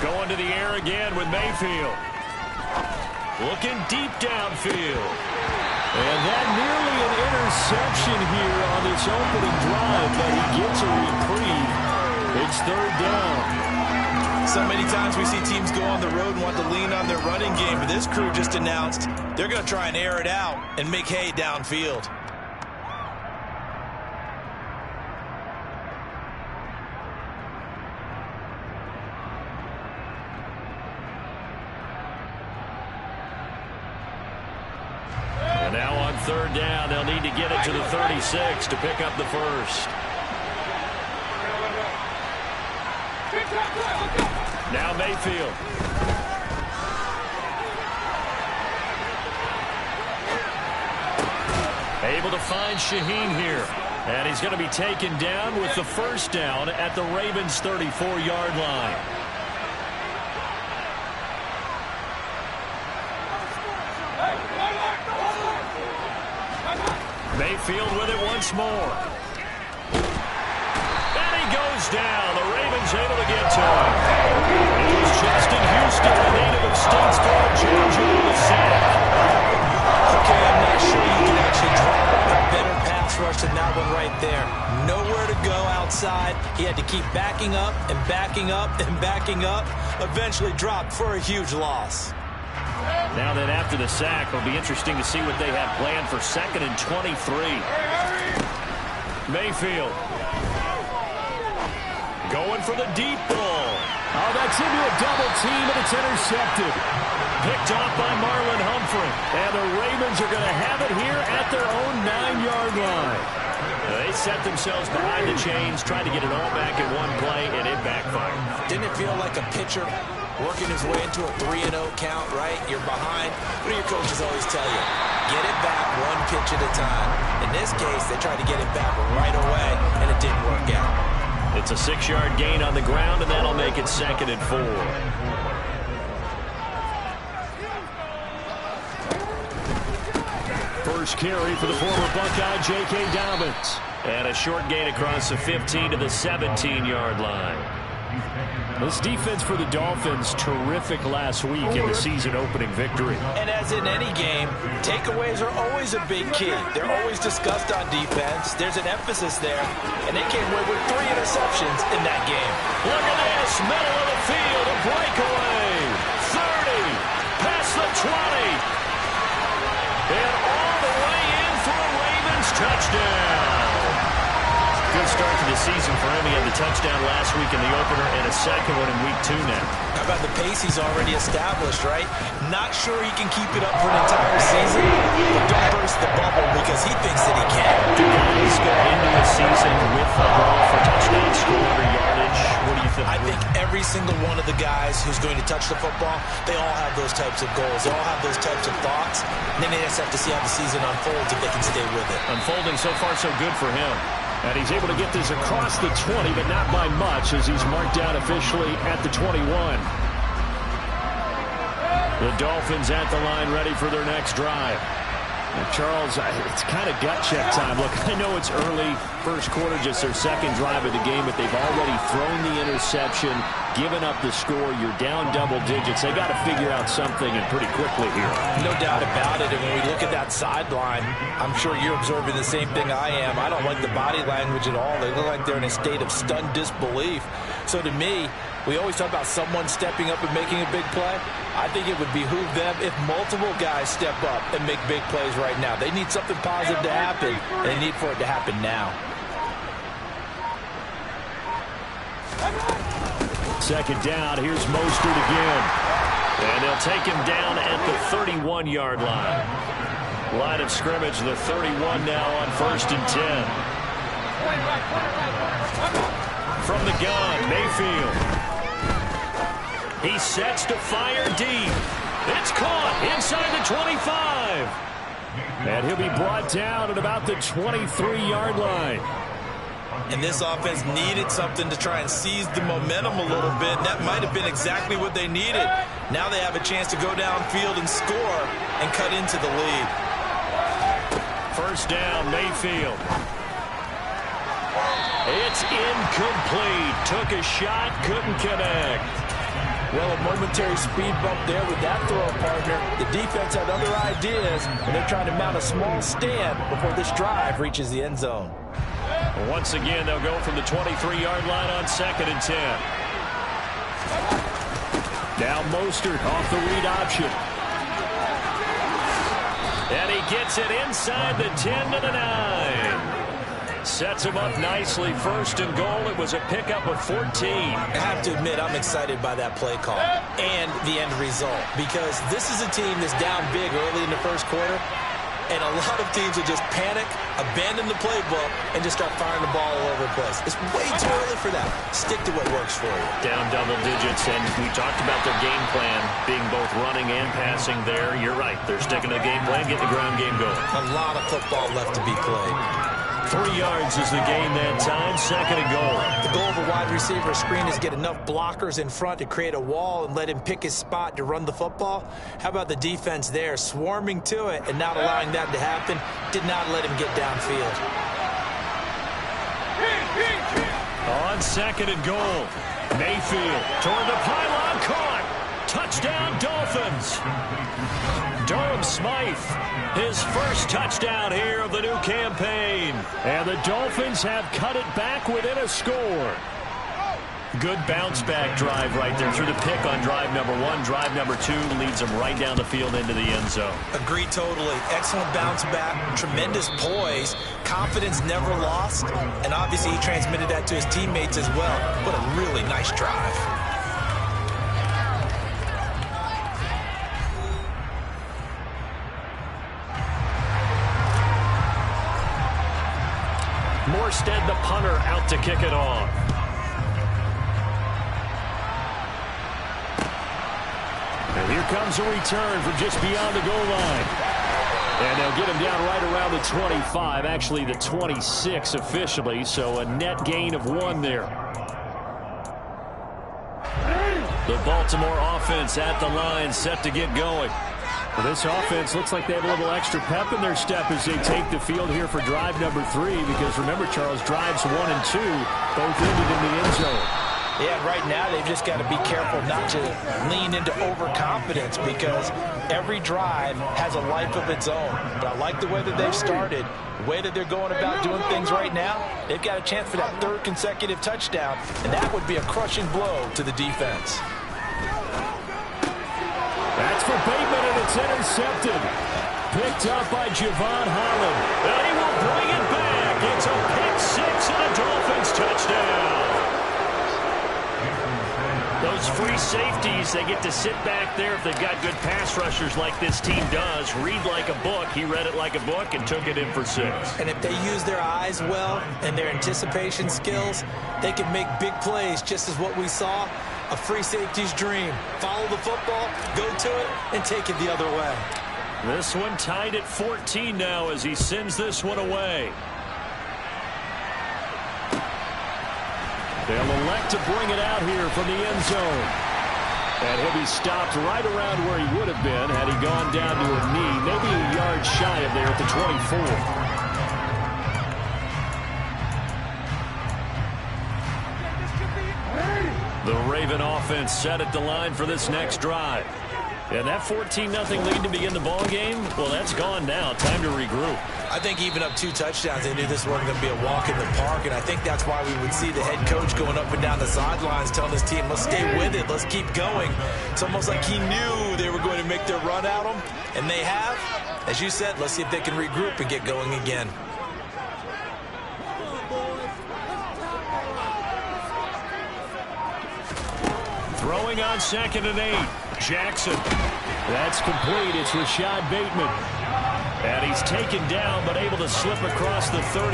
Going to the air again with Mayfield. Looking deep downfield. And that nearly an interception here on this opening drive, but he gets a reprieve. It's third down. So many times we see teams go on the road and want to lean on their running game, but this crew just announced they're going to try and air it out and make hay downfield. And now on third down, they'll need to get it to the 36 to pick up the first. Now Mayfield. Able to find Shaheen here. And he's going to be taken down with the first down at the Ravens' 34-yard line. Mayfield with it once more. And he goes down. The Ravens able to get to him. It was Justin Houston, the native of Statesboro, Georgia, with the sack. Okay, I'm not sure you can actually draw a better pass rush than that one right there. Nowhere to go outside. He had to keep backing up and backing up and backing up. Eventually dropped for a huge loss. Now that after the sack, it'll be interesting to see what they have planned for 2nd and 23. Mayfield. Going for the deep ball. Oh, that's into a double team, and it's intercepted. Picked off by Marlon Humphrey. And the Ravens are going to have it here at their own 9-yard line. They set themselves behind the chains, trying to get it all back in one play, and it backfired. Didn't it feel like a pitcher working his way into a 3-0 count, right? You're behind. What do your coaches always tell you? Get it back one pitch at a time. In this case, they tried to get it back right away, and it didn't work out. It's a 6-yard gain on the ground, and that'll make it 2nd and 4. First carry for the former Buckeye, J.K. Dobbins. And a short gain across the 15 to the 17-yard line. This defense for the Dolphins, terrific last week in the season-opening victory. And as in any game, takeaways are always a big key. They're always discussed on defense. There's an emphasis there, and they came away with 3 interceptions in that game. Look at this, middle of the field, a breakaway. 30, past the 20. And all the way in for a Ravens touchdown. Good start to the season for him. He had the touchdown last week in the opener and a second one in week 2 now. How about the pace he's already established, right? Not sure he can keep it up for an entire season, but don't burst the bubble because he thinks that he can. Do guys go into the season with a goal for touchdown score or yardage? What do you think? I think every single one of the guys who's going to touch the football, they all have those types of goals. They all have those types of thoughts. And then they just have to see how the season unfolds if they can stay with it. Unfolding so far so good for him. And he's able to get this across the 20, but not by much as he's marked down officially at the 21. The Dolphins at the line ready for their next drive. And Charles, it's kind of gut check time. Look, I know it's early, first quarter, just their second drive of the game, but they've already thrown the interception, given up the score. You're down double digits. They got to figure out something, and pretty quickly here. No doubt about it. And when we look at that sideline, I'm sure you're observing the same thing I am. I don't like the body language at all. They look like they're in a state of stunned disbelief. So to me, we always talk about someone stepping up and making a big play. I think it would behoove them if multiple guys step up and make big plays right now. They need something positive to happen, and they need for it to happen now. Second down, here's Mostert again. And they'll take him down at the 31-yard line. Line of scrimmage, the 31 now on 1st and 10. From the gun, Mayfield. He sets to fire deep. It's caught inside the 25. And he'll be brought down at about the 23-yard line. And this offense needed something to try and seize the momentum a little bit. And that might have been exactly what they needed. Now they have a chance to go downfield and score and cut into the lead. First down, Mayfield. It's incomplete. Took a shot, couldn't connect. Well, a momentary speed bump there with that throw, partner. The defense had other ideas, and they're trying to mount a small stand before this drive reaches the end zone. Once again, they'll go from the 23-yard line on 2nd and 10. Now Mostert off the read option. And he gets it inside the 10 to the 9. Sets him up nicely. 1st and goal. It was a pickup of 14. I have to admit, I'm excited by that play call and the end result, because this is a team that's down big early in the first quarter, and a lot of teams will just panic, abandon the playbook, and just start firing the ball all over the place. It's way too early for that. Stick to what works for you. Down double digits, and we talked about their game plan being both running and passing there. You're right. They're sticking to the game plan, getting the ground game going. A lot of football left to be played. 3 yards is the gain that time. 2nd and goal. The goal of a wide receiver screen is get enough blockers in front to create a wall and let him pick his spot to run the football. How about the defense there, swarming to it and not allowing that to happen? Did not let him get downfield. On 2nd and goal, Mayfield toward the pylon, caught. Touchdown, Dolphins. Durham Smythe, his first touchdown here of the new campaign. And the Dolphins have cut it back within a score. Good bounce-back drive right there through the pick on drive number 1. Drive number 2 leads them right down the field into the end zone. Agree totally. Excellent bounce back, tremendous poise, confidence never lost, and obviously he transmitted that to his teammates as well. What a really nice drive. Morstead, the punter, out to kick it off. And here comes a return from just beyond the goal line. And they'll get him down right around the 25, actually the 26 officially, so a net gain of 1 there. The Baltimore offense at the line, set to get going. Well, this offense looks like they have a little extra pep in their step as they take the field here for drive number 3, because remember, Charles, drives 1 and 2 both ended in the end zone. Yeah, right now they've just got to be careful not to lean into overconfidence, because every drive has a life of its own. But I like the way that they've started, the way that they're going about doing things right now. They've got a chance for that 3rd consecutive touchdown, and that would be a crushing blow to the defense. That's for Bateman, and it's intercepted. Picked up by Javon Holland. And he will bring it back. It's a pick 6 and a Dolphins touchdown. Those free safeties, they get to sit back there if they've got good pass rushers like this team does. Read like a book. He read it like a book and took it in for 6. And if they use their eyes well and their anticipation skills, they can make big plays, just as what we saw. A free safety's dream. Follow the football, go to it, and take it the other way. This one tied at 14 now as he sends this one away. They'll elect to bring it out here from the end zone. And he'll be stopped right around where he would have been had he gone down to a knee, maybe a yard shy of there at the 24. The Raven offense set at the line for this next drive. And that 14-0 lead to begin the ball game, well, that's gone now. Time to regroup. I think even up 2 touchdowns, they knew this wasn't going to be a walk in the park, and I think that's why we would see the head coach going up and down the sidelines telling his team, let's stay with it, let's keep going. It's almost like he knew they were going to make their run at him, and they have. As you said, let's see if they can regroup and get going again. Throwing on 2nd and 8. Jackson. That's complete. It's Rashad Bateman. And he's taken down but able to slip across the 35.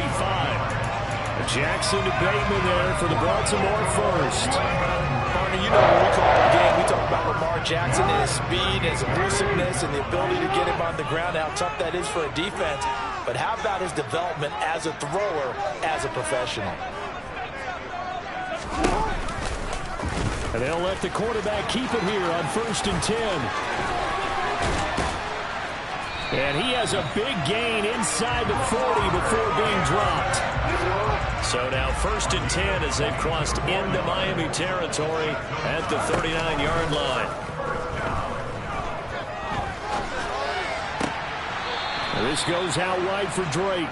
Jackson to Bateman there for the Baltimore first. Partner, you know when we call the game, we talk about Lamar Jackson and his speed, his elusiveness, and the ability to get him on the ground, how tough that is for a defense. But how about his development as a thrower, as a professional? And they'll let the quarterback keep it here on 1st and 10. And he has a big gain inside the 40 before being dropped. So now 1st and 10 as they've crossed into Miami territory at the 39-yard line. And this goes out wide for Drake.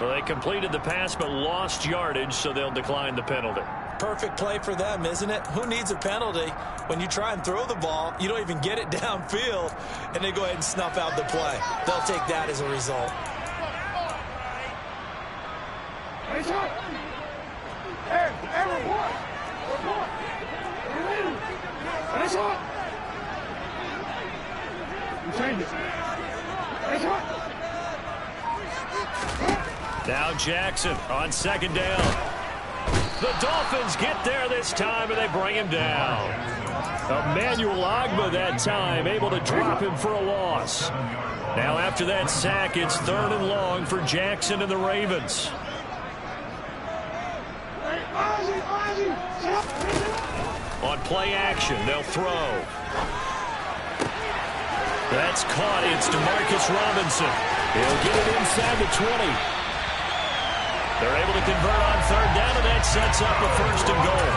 Well, they completed the pass but lost yardage, so they'll decline the penalty. Perfect play for them, isn't it? Who needs a penalty when you try and throw the ball, you don't even get it downfield, and they go ahead and snuff out the play. They'll take that as a result. Now Jackson on 2nd down. The Dolphins get there this time, and they bring him down. Emmanuel Ogbah that time, able to drop him for a loss. Now after that sack, it's 3rd and long for Jackson and the Ravens. On play action, they'll throw. That's caught. It's Demarcus Robinson. He'll get it inside the 20. They're able to convert on 3rd down, and that sets up a 1st and goal.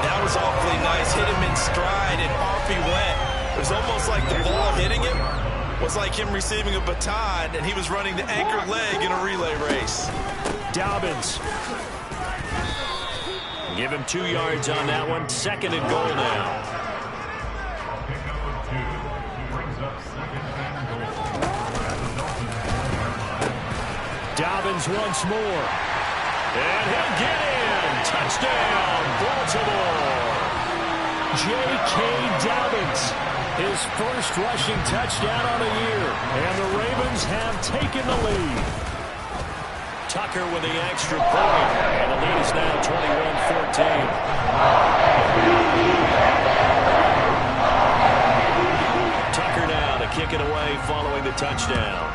That was awfully nice. Hit him in stride, and off he went. It was almost like the ball hitting him was like him receiving a baton, and he was running the anchor leg in a relay race. Dobbins. Give him 2 yards on that one. 2nd and goal now. Dobbins once more. And he'll get in. Touchdown, Baltimore. J.K. Dobbins, his first rushing touchdown on the year. And the Ravens have taken the lead. Tucker with the extra point. And the lead is now 21-14. Tucker now to kick it away following the touchdown.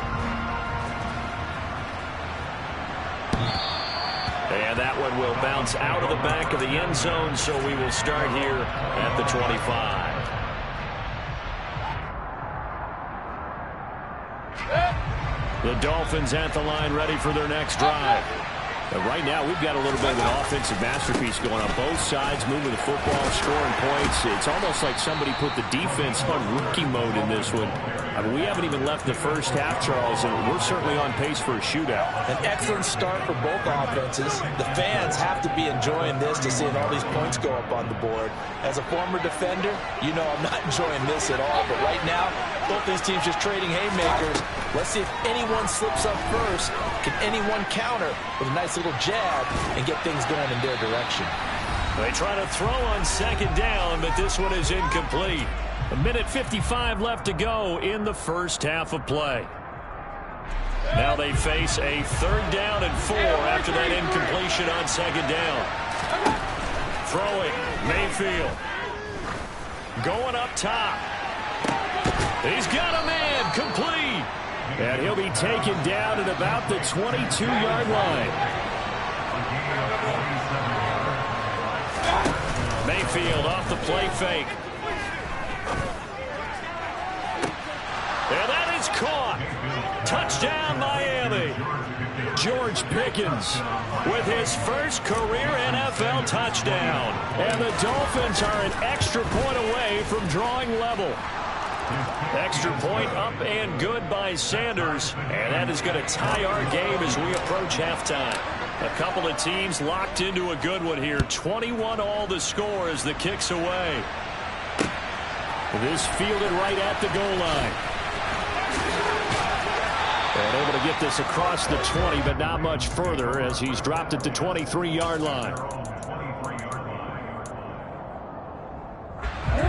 And that one will bounce out of the back of the end zone, so we will start here at the 25. The Dolphins at the line, ready for their next drive. But right now, we've got a little bit of an offensive masterpiece going on both sides, moving the football, scoring points. It's almost like somebody put the defense on rookie mode in this one. I mean, we haven't even left the first half, Charles, and we're certainly on pace for a shootout. An excellent start for both offenses. The fans have to be enjoying this to seeing all these points go up on the board. As a former defender, you know I'm not enjoying this at all. But right now, both these teams just trading haymakers. Let's see if anyone slips up first. Can anyone counter with a nice little jab and get things going in their direction? They try to throw on 2nd down, but this one is incomplete. 1:55 left to go in the first half of play. Now they face a 3rd down and 4 after that incompletion on 2nd down. Throwing, Mayfield. Going up top. He's got a man, complete. And he'll be taken down at about the 22-yard line. Mayfield off the play fake. And that is caught. Touchdown, Miami. George Pickens with his first career NFL touchdown. And the Dolphins are an extra point away from drawing level. Extra point up and good by Sanders. And that is going to tie our game as we approach halftime. A couple of teams locked into a good one here. 21-all the score as the kick's away. This fielded right at the goal line. And able to get this across the 20, but not much further as he's dropped at the 23-yard line.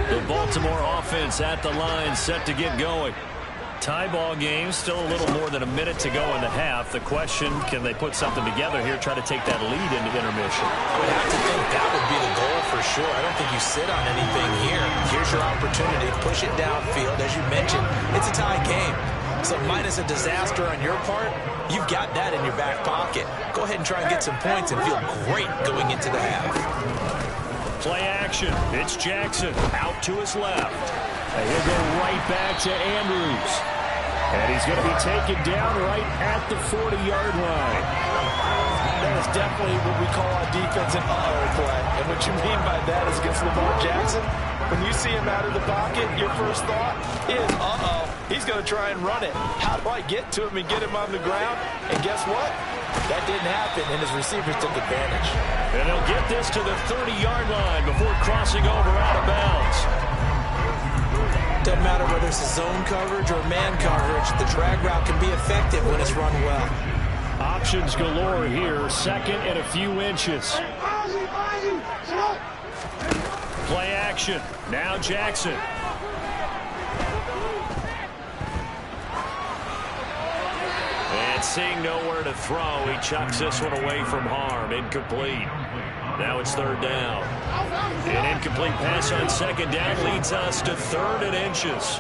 The Baltimore offense at the line, set to get going. Tie ball game, still a little more than a minute to go in the half. The question, can they put something together here, try to take that lead into intermission? I would have to think that would be the goal for sure. I don't think you sit on anything here. Here's your opportunity. Push it downfield. As you mentioned, it's a tie game. So minus a disaster on your part, you've got that in your back pocket. Go ahead and try and get some points and feel great going into the half. Play action. It's Jackson out to his left. And he'll go right back to Andrews. And he's going to be taken down right at the 40-yard line. That is definitely what we call our defense an uh-oh play. And what you mean by that is against Lamar Jackson, when you see him out of the pocket, your first thought is, uh-oh, he's going to try and run it. How do I get to him and get him on the ground? And guess what? That didn't happen, and his receivers took advantage. And they'll get this to the 30-yard line before crossing over out of bounds. Doesn't matter whether it's a zone coverage or man coverage, the drag route can be effective when it's run well. Options galore here, second and a few inches. Play action. Now Jackson. And seeing nowhere to throw, he chucks this one away from harm. Incomplete. Now it's third down. An incomplete pass on second down leads us to third and inches.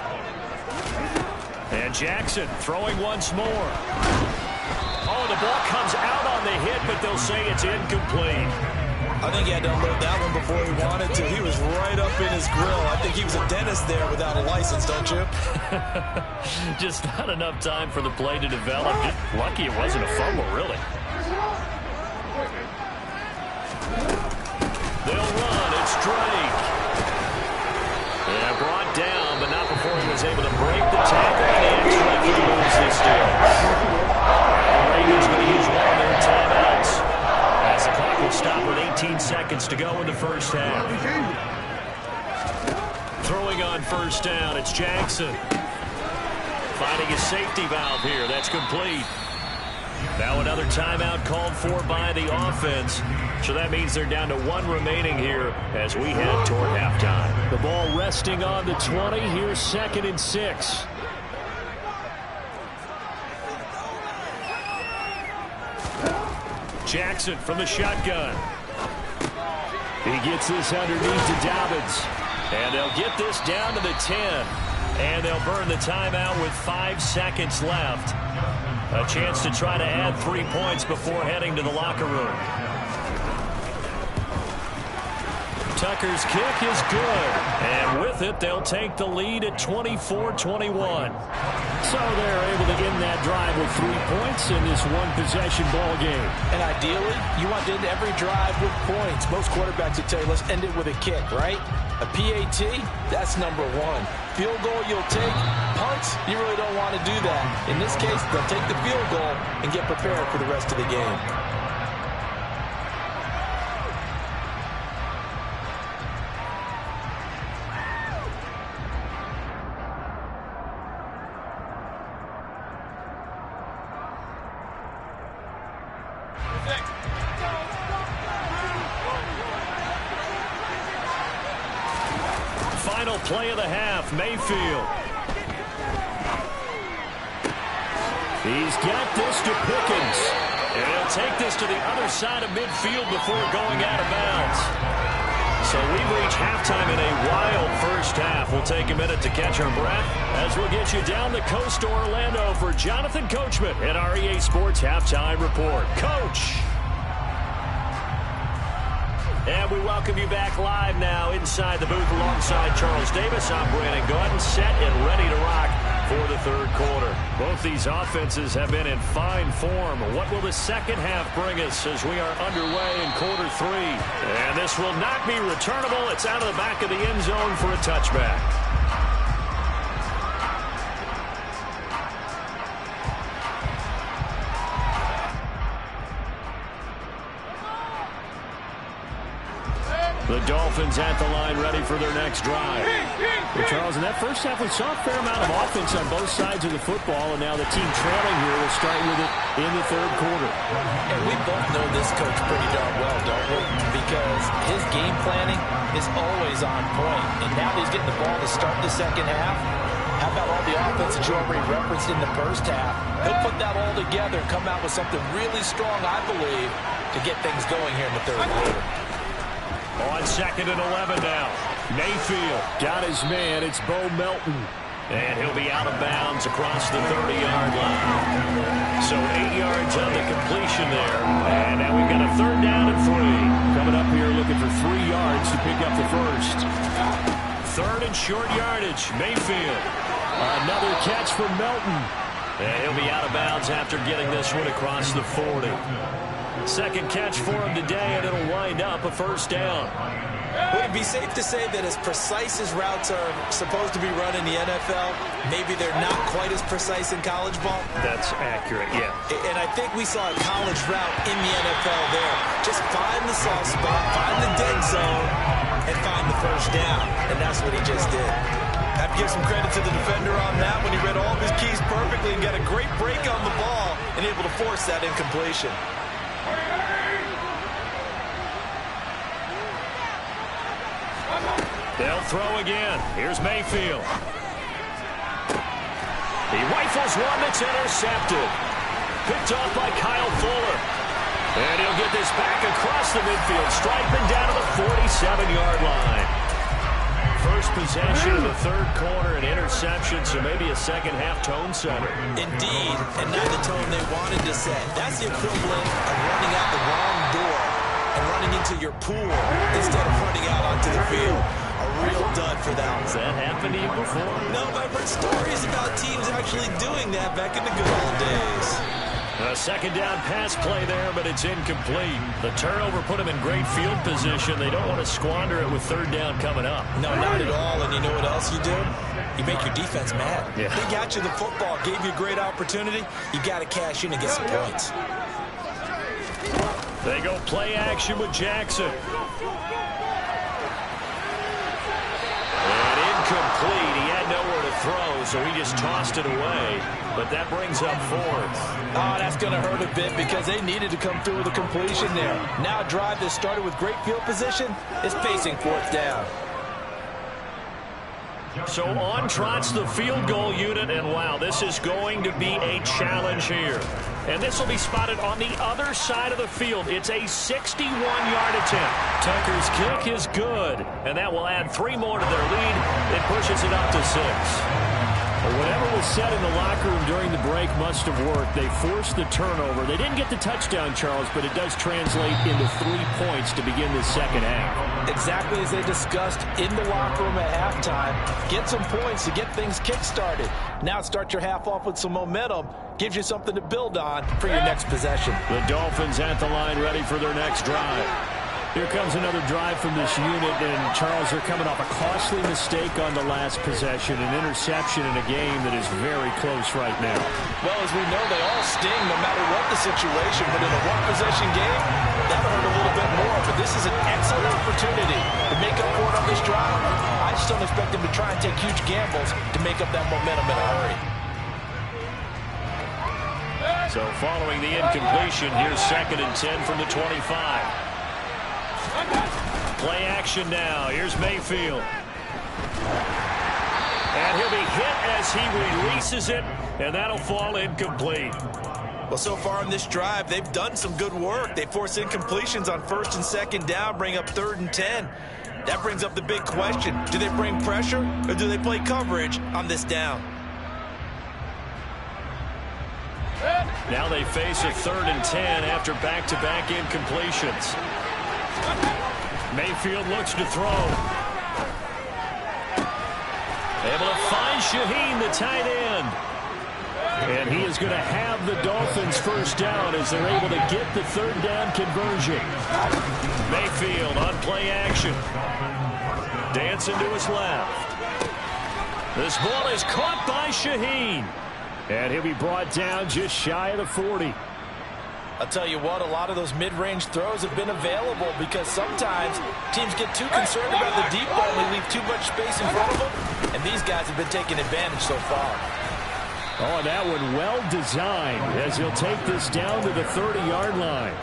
And Jackson throwing once more. Oh, the ball comes out on the hit, but they'll say it's incomplete. I think he had to unload that one before he wanted to. He was right up in his grill. I think he was a dentist there without a license, don't you? Just not enough time for the play to develop. Just lucky it wasn't a fumble, really. They'll run. It's Drake. Yeah, brought down, but not before he was able to break the tackle. And Drake moves this deal. The Ravens going to use one of their timeouts, as the clock will stop with 18 seconds to go in the first half. Throwing on first down, it's Jackson. Finding his safety valve here. That's complete. Now another timeout called for by the offense. So that means they're down to one remaining here as we head toward halftime. The ball resting on the 20. Here's second and 6. Jackson from the shotgun. He gets this underneath to Dobbins. And they'll get this down to the 10. And they'll burn the timeout with 5 seconds left. A chance to try to add 3 points before heading to the locker room. Tucker's kick is good. And with it, they'll take the lead at 24-21. So they're able to end that drive with 3 points in this one-possession ball game. And ideally, you want to end every drive with points. Most quarterbacks would tell you, let's end it with a kick, right? A PAT, that's number one. Field goal you'll take. Punts, you really don't want to do that. In this case, they'll take the field goal and get prepared for the rest of the game. Final play of the half, Mayfield. He's got this to Pickens. And he'll take this to the other side of midfield before going out of bounds. So we've reached halftime in a wild first half. We'll take a minute to catch our breath as we'll get you down the coast to Orlando for Jonathan Coachman at our EA Sports Halftime Report. Coach! And we welcome you back live now inside the booth alongside Charles Davis. I'm Brandon Gaudin, set and ready to rock for the third quarter. Both these offenses have been in fine form. What will the second half bring us as we are underway in quarter 3? And this will not be returnable. It's out of the back of the end zone for a touchback. The Dolphins at the line ready for their next drive. Well, Charles, in that first half, we saw a fair amount of offense on both sides of the football, and now the team trailing here will start with it in the third quarter. And we both know this coach pretty darn well, don't we? Because his game planning is always on point. And now he's getting the ball to start the second half. How about all the offense that you already referenced in the first half? He'll put that all together and come out with something really strong, I believe, to get things going here in the third quarter. On second and 11 now. Mayfield got his man. It's Bo Melton. And he'll be out of bounds across the 30-yard line. So 8 yards on the completion there. And now we've got a 3rd down and 3. Coming up here looking for 3 yards to pick up the first. 3rd and short yardage. Mayfield. Another catch for Melton. And he'll be out of bounds after getting this one across the 40. 2nd catch for him today, and it'll wind up a 1st down. Would it be safe to say that as precise as routes are supposed to be run in the NFL, maybe they're not quite as precise in college ball? That's accurate, yeah. And I think we saw a college route in the NFL there. Just find the soft spot, find the dead zone, and find the 1st down. And that's what he just did. I have to give some credit to the defender on that when he read all of his keys perfectly and got a great break on the ball and able to force that incompletion. They'll throw again. Here's Mayfield. He rifles one that's intercepted. Picked off by Kyle Fuller. And he'll get this back across the midfield stripe and down to the 47-yard line. First possession of the 3rd quarter, an interception, so maybe a second-half tone setter. Indeed, and not the tone they wanted to set. That's the equivalent of running out the wrong door and running into your pool instead of running out onto the field. A real dud for that one. Has that happened to you before? No, but I've heard stories about teams actually doing that back in the good old days. A 2nd down pass play there, but it's incomplete. The turnover put them in great field position. They don't want to squander it with 3rd down coming up. No, not at all. And you know what else you do? You make your defense mad. Yeah. They got you the football, gave you a great opportunity. You got to cash in and get some points. They go play action with Jackson. And incomplete. He had nowhere to throw, so he just tossed it away. But that brings up 4th. Oh, that's going to hurt a bit because they needed to come through with a completion there. Now a drive that started with great field position is facing 4th down. So on trots the field goal unit, and wow, this is going to be a challenge here. And this will be spotted on the other side of the field. It's a 61-yard attempt. Tucker's kick is good, and that will add 3 more to their lead. It pushes it up to 6. Whatever was said in the locker room during the break must have worked. They forced the turnover. They didn't get the touchdown, Charles, but it does translate into 3 points to begin the second half. Exactly as they discussed in the locker room at halftime. Get some points to get things kick-started. Now start your half off with some momentum. Gives you something to build on for your next possession. The Dolphins at the line ready for their next drive. Here comes another drive from this unit, and Charles, they're coming off a costly mistake on the last possession, an interception in a game that is very close right now. Well, as we know, they all sting no matter what the situation, but in a one-possession game, that'll hurt a little bit more. But this is an excellent opportunity to make up for it on this drive. I just don't expect them to try and take huge gambles to make up that momentum in a hurry. So following the incompletion, here's 2nd and 10 from the 25. Play action now. Here's Mayfield. And he'll be hit as he releases it, and that'll fall incomplete. Well, so far on this drive, they've done some good work. They force incompletions on 1st and 2nd down, bring up 3rd and 10. That brings up the big question. Do they bring pressure, or do they play coverage on this down? Now they face a 3rd and 10 after back-to-back incompletions. Mayfield looks to throw. Able to find Shaheen, the tight end. And he is going to have the Dolphins 1st down as they're able to get the 3rd down conversion. Mayfield on play action. Dancing to his left. This ball is caught by Shaheen. And he'll be brought down just shy of the 40. I'll tell you what, a lot of those mid-range throws have been available because sometimes teams get too concerned about the deep ball and they leave too much space in front of them, and these guys have been taking advantage so far. Oh, and that one well designed as he'll take this down to the 30-yard line.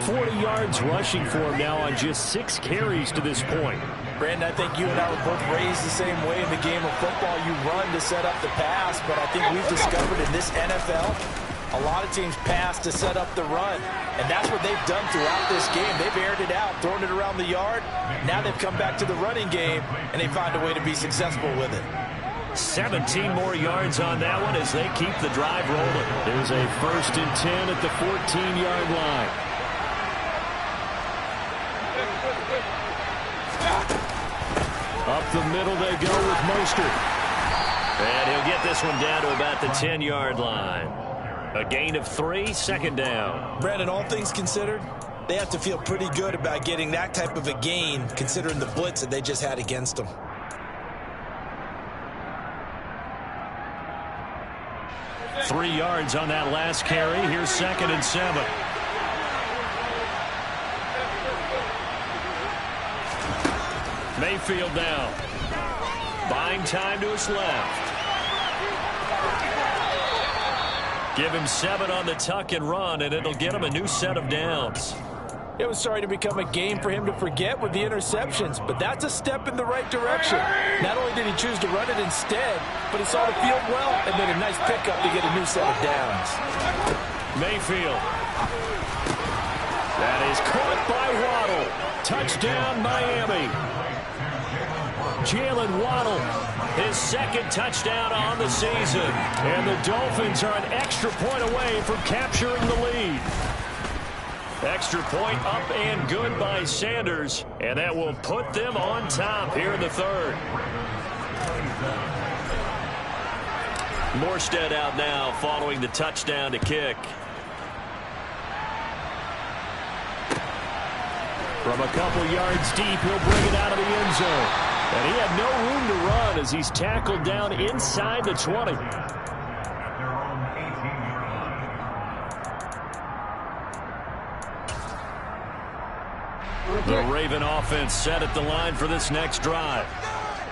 40 yards rushing for him now on just 6 carries to this point. Brandon, I think you and I were both raised the same way in the game of football. You run to set up the pass, but I think we've discovered in this NFL, a lot of teams pass to set up the run, and that's what they've done throughout this game. They've aired it out, thrown it around the yard. Now they've come back to the running game, and they find a way to be successful with it. 17 more yards on that one as they keep the drive rolling. There's a 1st and 10 at the 14-yard line. Up the middle they go with Mostert. And he'll get this one down to about the 10-yard line. A gain of 3, 2nd down. Brandon, all things considered, they have to feel pretty good about getting that type of a gain considering the blitz that they just had against them. Three yards on that last carry. Here's 2nd and 7. Mayfield now. Buying time to his left. Give him 7 on the tuck and run, and it'll get him a new set of downs. It was starting to become a game for him to forget with the interceptions, but that's a step in the right direction. Not only did he choose to run it instead, but he saw the field well and made a nice pickup to get a new set of downs. Mayfield. That is caught by Waddle. Touchdown, Miami. Jalen Waddle, his 2nd touchdown on the season. And the Dolphins are an extra point away from capturing the lead. Extra point up and good by Sanders. And that will put them on top here in the 3rd. Morstead out now following the touchdown to kick. From a couple yards deep, he'll bring it out of the end zone. And he had no room to run as he's tackled down inside the 20. The Raven offense set at the line for this next drive.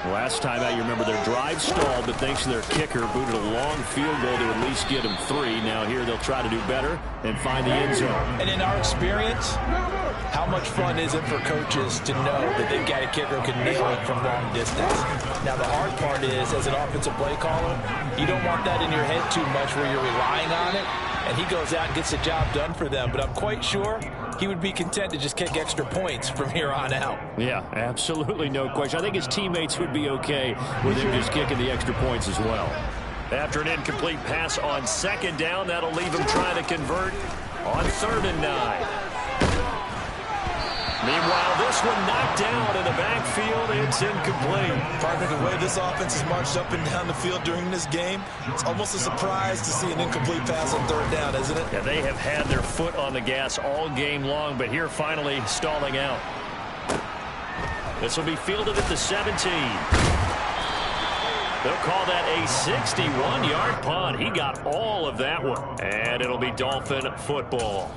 Last time out, you remember their drive stalled, but thanks to their kicker, booted a long field goal to at least get them 3. Now here they'll try to do better and find the end zone. And in our experience, how much fun is it for coaches to know that they've got a kicker who can nail it from long distance? Now the hard part is, as an offensive play caller, you don't want that in your head too much where you're relying on it, and he goes out and gets the job done for them. But I'm quite sure he would be content to just kick extra points from here on out. Yeah, absolutely no question. I think his teammates would be okay with him just kicking the extra points as well. After an incomplete pass on 2nd down, that'll leave him trying to convert on 3rd and 9. Meanwhile, this one knocked down in the backfield. It's incomplete. Partner, the way this offense has marched up and down the field during this game, it's almost a surprise to see an incomplete pass on 3rd down, isn't it? Yeah, they have had their foot on the gas all game long, but here finally stalling out. This will be fielded at the 17. They'll call that a 61-yard punt. He got all of that one. And it'll be Dolphin football.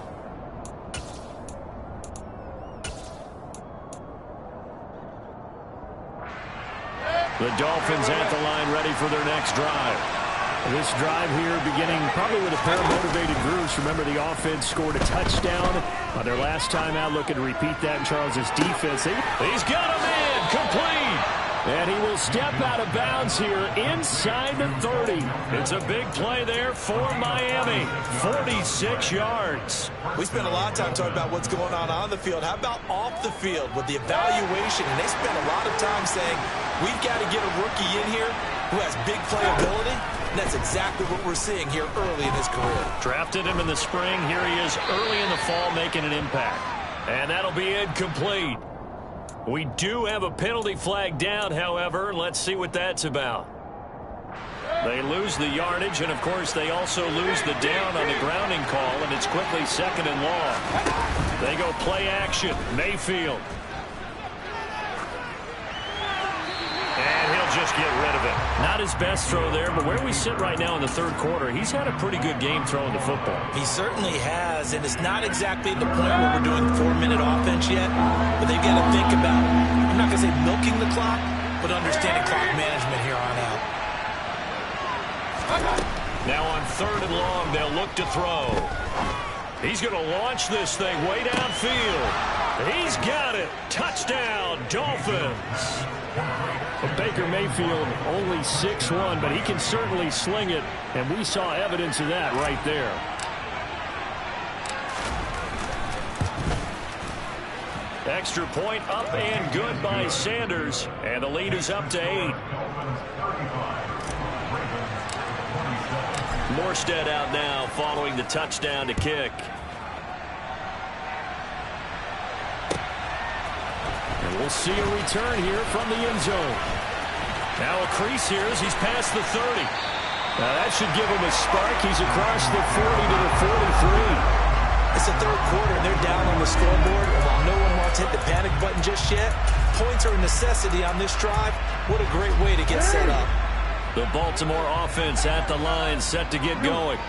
The Dolphins at the line ready for their next drive. This drive here beginning probably with a pair of motivated groups. Remember, the offense scored a touchdown on their last time out. Looking to repeat that in Charles's defense. He's got him in. Complete. And he will step out of bounds here inside the 30. It's a big play there for Miami. 46 yards. We spent a lot of time talking about what's going on the field. How about off the field with the evaluation? And they spent a lot of time saying, we've got to get a rookie in here who has big playability. And that's exactly what we're seeing here early in his career. Drafted him in the spring. Here he is early in the fall making an impact. And that'll be incomplete. We do have a penalty flag down, however. Let's see what that's about. They lose the yardage, and, of course, they also lose the down on the grounding call, and it's quickly 2nd and long. They go play action. Mayfield. And he'll just get rid of it. Not his best throw there, but where we sit right now in the 3rd quarter, he's had a pretty good game throwing the football. He certainly has, and it's not exactly at the point where we're doing 4-minute offense yet, but they've got to think about, I'm not going to say milking the clock, but understanding clock management here on out. Now on 3rd and long, they'll look to throw. He's going to launch this thing way downfield. He's got it. Touchdown, Dolphins. Baker Mayfield only 6'1", but he can certainly sling it, and we saw evidence of that right there. Extra point up and good by Sanders, and the lead is up to 8. Morstead out now following the touchdown to kick. And we'll see a return here from the end zone. Now a crease here as he's past the 30. Now that should give him a spark. He's across the 40 to the 43. It's the third quarter, and they're down on the scoreboard. And while no one wants to hit the panic button just yet, points are a necessity on this drive. What a great way to get set up. The Baltimore offense at the line, set to get going.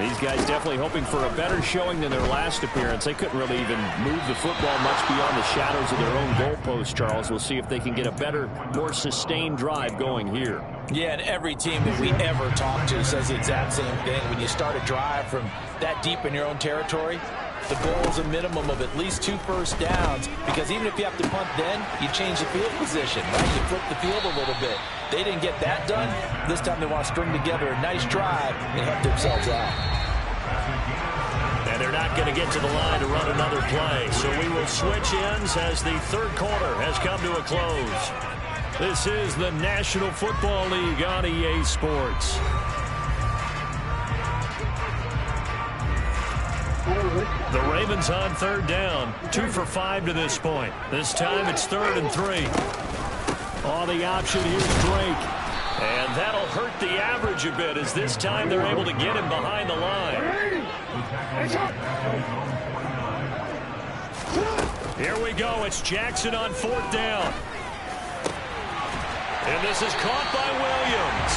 These guys definitely hoping for a better showing than their last appearance. They couldn't really even move the football much beyond the shadows of their own goalpost, Charles. We'll see if they can get a better, more sustained drive going here. Yeah, and every team that we ever talk to says the exact same thing. When you start a drive from that deep in your own territory, the goal is a minimum of at least 2 first downs, because even if you have to punt then, you change the field position, right? You flip the field a little bit. They didn't get that done. This time they want to string together a nice drive and help themselves out. And they're not going to get to the line to run another play, so we will switch ends as the third quarter has come to a close. This is the National Football League on EA Sports. The Ravens on third down, 2 for 5 to this point. This time it's 3rd and 3. Oh, the option here's Drake. And that'll hurt the average a bit as this time they're able to get him behind the line. Here we go. It's Jackson on 4th down. And this is caught by Williams.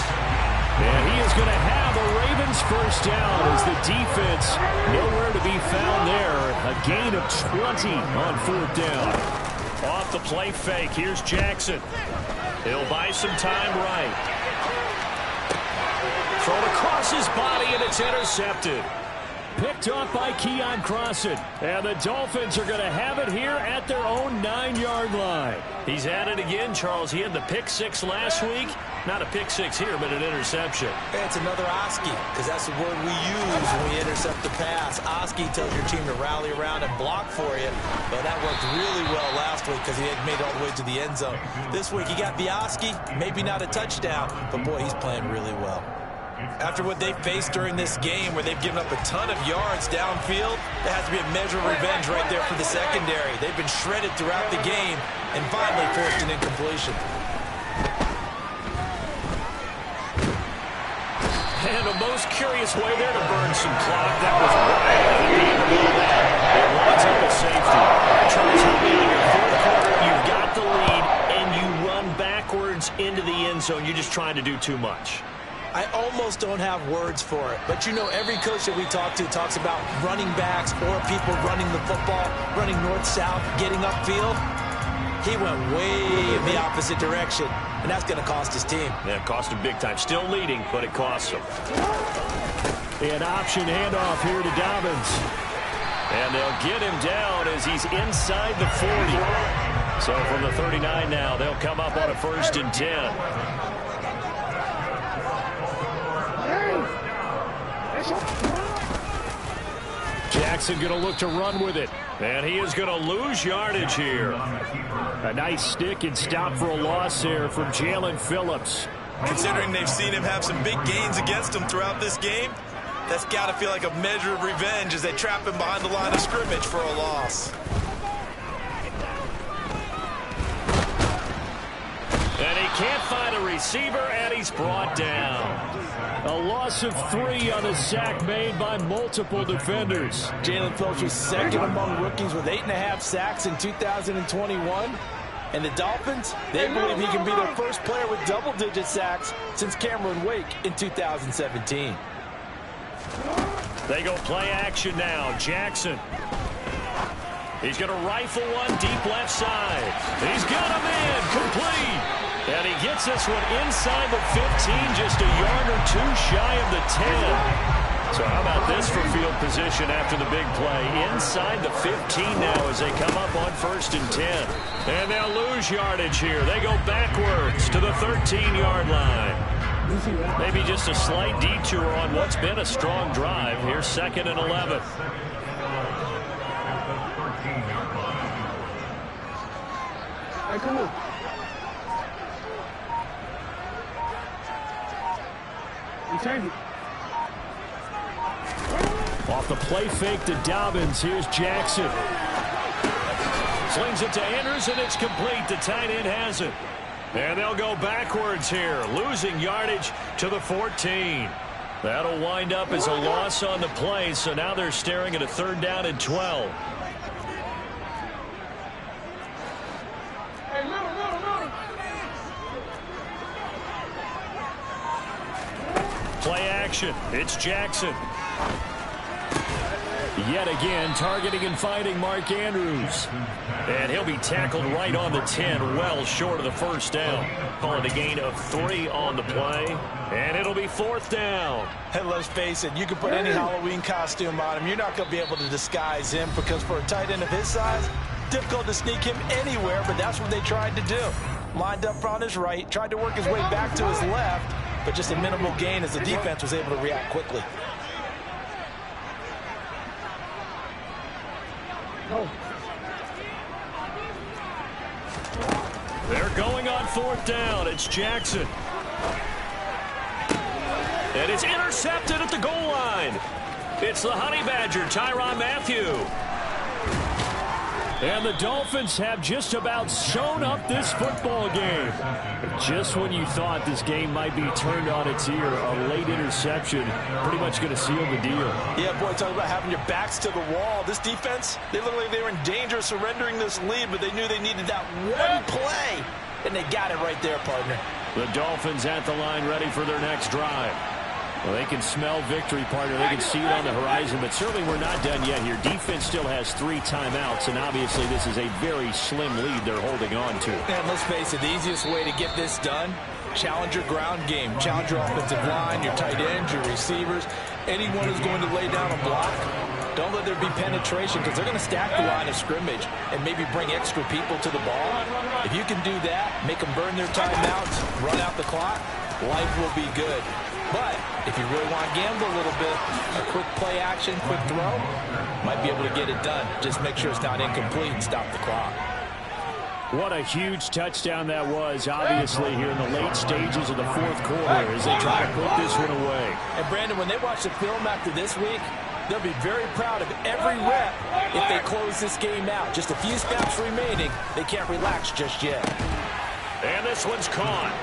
And he is going to have a Ravens first down as the defense nowhere to be found there. A gain of 20 on 4th down. Off the play fake. Here's Jackson. He'll buy some time right. Thrown across his body, and it's intercepted. Picked off by Keon Crossan. And the Dolphins are going to have it here at their own 9-yard line. He's at it again, Charles. He had the pick 6 last week. Not a pick 6 here, but an interception. Hey, it's another Oski, because that's the word we use when we intercept the pass. Oski tells your team to rally around and block for you. But that worked really well last week because he had made it all the way to the end zone. This week he got the Oski, maybe not a touchdown, but boy, he's playing really well. After what they faced during this game where they've given up a ton of yards downfield, there has to be a measure of revenge right there for the secondary. They've been shredded throughout the game and finally forced an incompletion. And a most curious way there to burn some clock. That was right out of the game. It winds up a safety. Charles, in your fourth quarter, you've got the lead, and you run backwards into the end zone. You're just trying to do too much. I almost don't have words for it. But, you know, every coach that we talk to talks about running backs or people running the football, running north-south, getting upfield. He went way in the opposite direction, and that's going to cost his team. Yeah, it cost him big time. Still leading, but it costs him. An option handoff here to Dobbins. And they'll get him down as he's inside the 40. So from the 39 now, they'll come up on a 1st and 10. Jackson going to look to run with it. And he is going to lose yardage here. A nice stick and stop for a loss there from Jalen Phillips. Considering they've seen him have some big gains against him throughout this game, that's got to feel like a measure of revenge as they trap him behind the line of scrimmage for a loss. And he can't find a receiver, and he's brought down. A loss of 3 on a sack made by multiple defenders. Jalen Phillips was second among rookies with 8.5 sacks in 2021. And the Dolphins, they believe he can be their first player with double-digit sacks since Cameron Wake in 2017. They go play action now. Jackson. He's going to rifle one deep left side. He's got him in. Complete. And he gets this one inside the 15, just a yard or 2 shy of the 10. So how about this for field position after the big play? Inside the 15 now as they come up on 1st and 10. And they'll lose yardage here. They go backwards to the 13-yard line. Maybe just a slight detour on what's been a strong drive. Here's 2nd and 11. Hey, come on. You change it. Off the play fake to Dobbins. Here's Jackson. Slings it to Andrews, and it's complete. The tight end has it. And they'll go backwards here, losing yardage to the 14. That'll wind up as a loss on the play, so now they're staring at a 3rd down and 12. Play action. It's Jackson. Yet again, targeting and finding Mark Andrews. And he'll be tackled right on the 10, well short of the 1st down. Calling a gain of 3 on the play. And it'll be 4th down. And let's face it, you can put any Halloween costume on him. You're not going to be able to disguise him because for a tight end of his size, difficult to sneak him anywhere, but that's what they tried to do. Lined up on his right, tried to work his way back to his left, but just a minimal gain as the defense was able to react quickly. They're going on 4th down. It's Jackson. And it's intercepted at the goal line. It's the Honey Badger, Tyrann Mathieu. And the Dolphins have just about sewn up this football game. Just when you thought this game might be turned on its ear, a late interception pretty much going to seal the deal. Yeah, boy, talk about having your backs to the wall. This defense, they looked like they were in danger of surrendering this lead, but they knew they needed that one play, and they got it right there, partner. The Dolphins at the line ready for their next drive. Well, they can smell victory, partner. They can see it on the horizon, but certainly we're not done yet here. Defense still has 3 timeouts, and obviously this is a very slim lead they're holding on to. And let's face it, the easiest way to get this done, challenge your ground game. Challenge your offensive line, your tight ends, your receivers. Anyone who's going to lay down a block, don't let there be penetration because they're going to stack the line of scrimmage and maybe bring extra people to the ball. If you can do that, make them burn their timeouts, run out the clock, life will be good. But if you really want to gamble a little bit, a quick play action, quick throw, might be able to get it done. Just make sure it's not incomplete and stop the clock. What a huge touchdown that was, obviously, here in the late stages of the 4th quarter as they try to put this one away. And, Brandon, when they watch the film after this week, they'll be very proud of every rep if they close this game out. Just a few snaps remaining. They can't relax just yet. And this one's caught.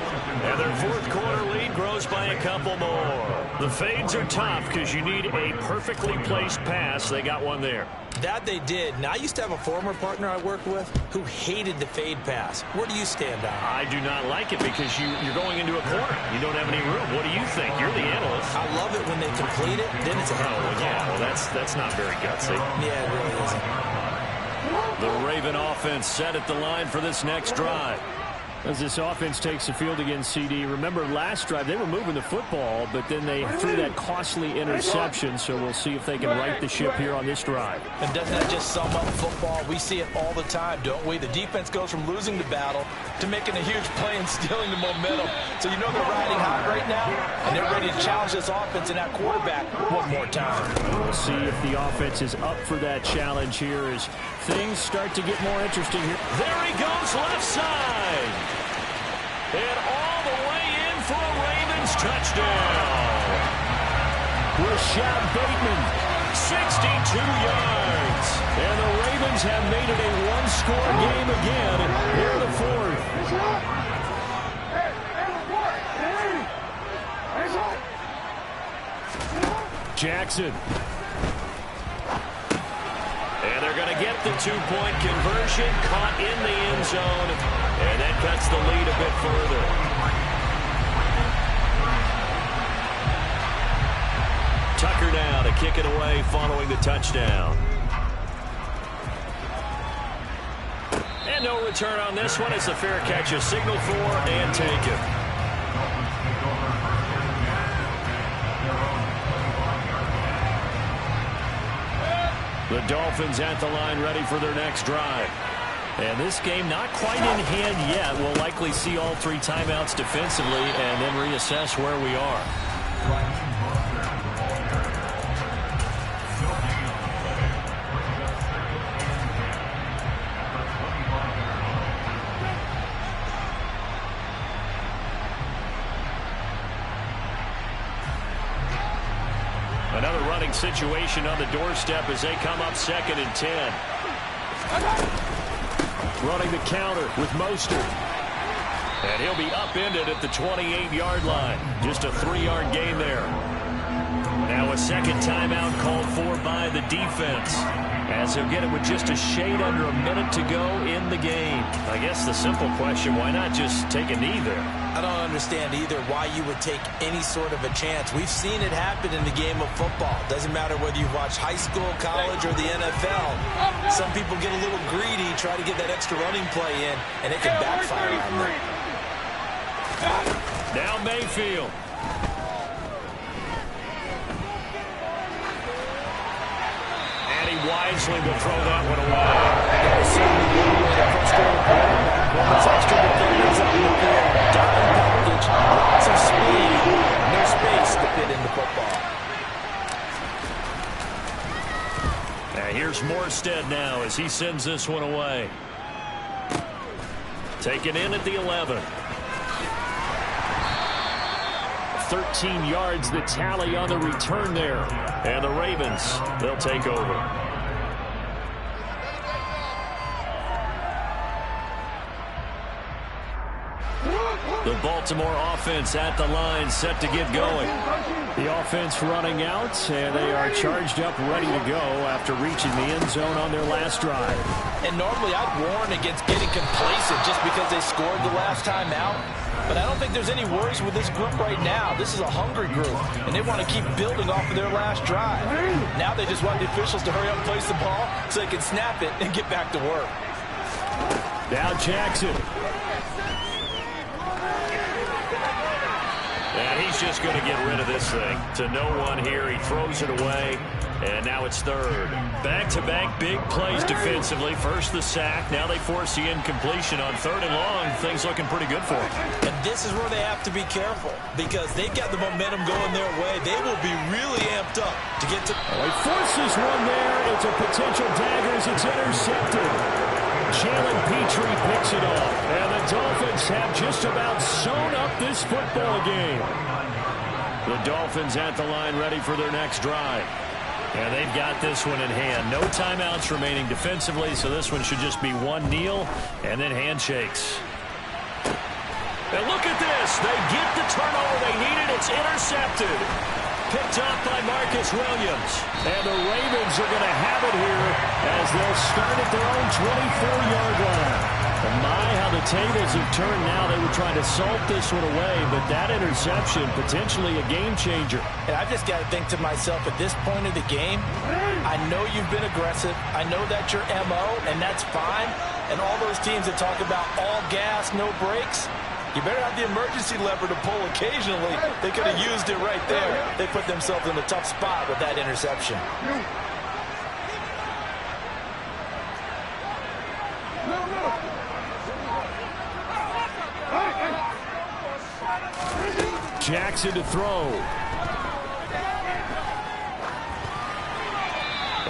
And their 4th quarter lead grows by a couple more. The fades are tough because you need a perfectly placed pass. They got one there. That they did. Now, I used to have a former partner I worked with who hated the fade pass. Where do you stand on it? I do not like it because you're going into a corner. You don't have any room. What do you think? You're the analyst. I love it when they complete it. Then it's a hell of a yeah, well, that's not very gutsy. Yeah, it really isn't. The Raven offense set at the line for this next drive. As this offense takes the field against CD, remember last drive they were moving the football, but then they threw that costly interception, so we'll see if they can right the ship here on this drive. And doesn't that just sum up football? We see it all the time, don't we? The defense goes from losing the battle to making a huge play and stealing the momentum. So you know they're riding hot right now, and they're ready to challenge this offense and that quarterback one more time. We'll see if the offense is up for that challenge here as things start to get more interesting here. There he goes, left side. And all the way in for a Ravens touchdown. Rashad Bateman, 62 yards. And the Ravens have made it a one-score game again here in the 4th. Jackson. And they're going to get the 2-point conversion, caught in the end zone. And that cuts the lead a bit further. Tucker now to kick it away following the touchdown. And no return on this one. It's a fair catch, a signal for and taken. The Dolphins at the line ready for their next drive. And this game not quite in hand yet. We'll likely see all 3 timeouts defensively and then reassess where we are. An Another running situation on the doorstep as they come up 2nd and 10. Running the counter with Mostert. And he'll be upended at the 28-yard line. Just a 3-yard gain there. Now a second timeout called for by the defense, as he'll get it with just a shade under a minute to go in the game. I guess the simple question, why not just take a knee there? I don't understand either why you would take any sort of a chance. We've seen it happen in the game of football. Doesn't matter whether you've watched high school, college, or the NFL. Some people get a little greedy, try to get that extra running play in, and it can backfire on them. Now Mayfield. And he wisely will throw that one away. Moments extra defenders on the field. Dime package, lots of speed, no space to fit in the football. Now here's Morstead now as he sends this one away. Taken in at the 11. 13 yards the tally on the return there. And the Ravens, they'll take over. The Baltimore offense at the line, set to get going. The offense running out, and they are charged up, ready to go after reaching the end zone on their last drive. And normally I'd warn against getting complacent just because they scored the last time out. But I don't think there's any worries with this group right now. This is a hungry group, and they want to keep building off of their last drive. Now they just want the officials to hurry up and place the ball so they can snap it and get back to work. Now Jackson. And he's just going to get rid of this thing. To no one here. He throws it away. And now it's third. Back-to-back big plays defensively. First the sack. Now they force the incompletion on 3rd and long. Things looking pretty good for them. And this is where they have to be careful because they've got the momentum going their way. They will be really amped up to get to. Oh, he forces one there. It's a potential dagger as it's intercepted. Jalen Petrie picks it off. And the Dolphins have just about sewn up this football game. The Dolphins at the line ready for their next drive. And they've got this one in hand. No timeouts remaining defensively, so this one should just be one kneel and then handshakes. And look at this. They get the turnover they needed. It's intercepted. Picked up by Marcus Williams. And the Ravens are going to have it here as they'll start at their own 24-yard line. And my, how the tables have turned now. They were trying to salt this one away, but that interception, potentially a game changer. And I've just got to think to myself, at this point of the game, I know you've been aggressive. I know that's your MO, and that's fine. And all those teams that talk about all gas, no brakes, you better have the emergency lever to pull occasionally. They could have used it right there. They put themselves in a tough spot with that interception. Jackson to throw.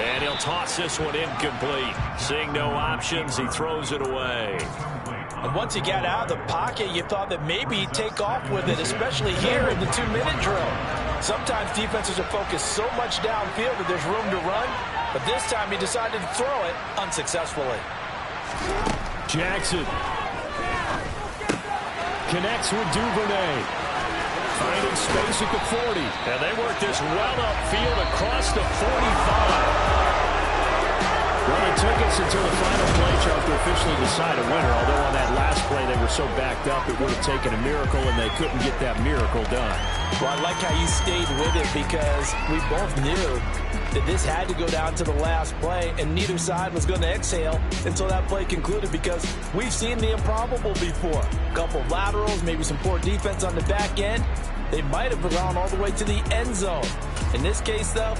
And he'll toss this one incomplete. Seeing no options, he throws it away. And once he got out of the pocket, you thought that maybe he'd take off with it, especially here in the 2-minute drill. Sometimes defenses are focused so much downfield that there's room to run, but this time he decided to throw it unsuccessfully. Jackson connects with Duvernay. Finding space at the 40. And they work this well upfield across the 45. Well, it took us until the final play, Charles, to officially decide a winner. Although on that last play they were so backed up, it would have taken a miracle, and they couldn't get that miracle done. Well, I like how you stayed with it because we both knew that this had to go down to the last play, and neither side was going to exhale until that play concluded because we've seen the improbable before. A couple of laterals, maybe some poor defense on the back end. They might have gone all the way to the end zone. In this case, though,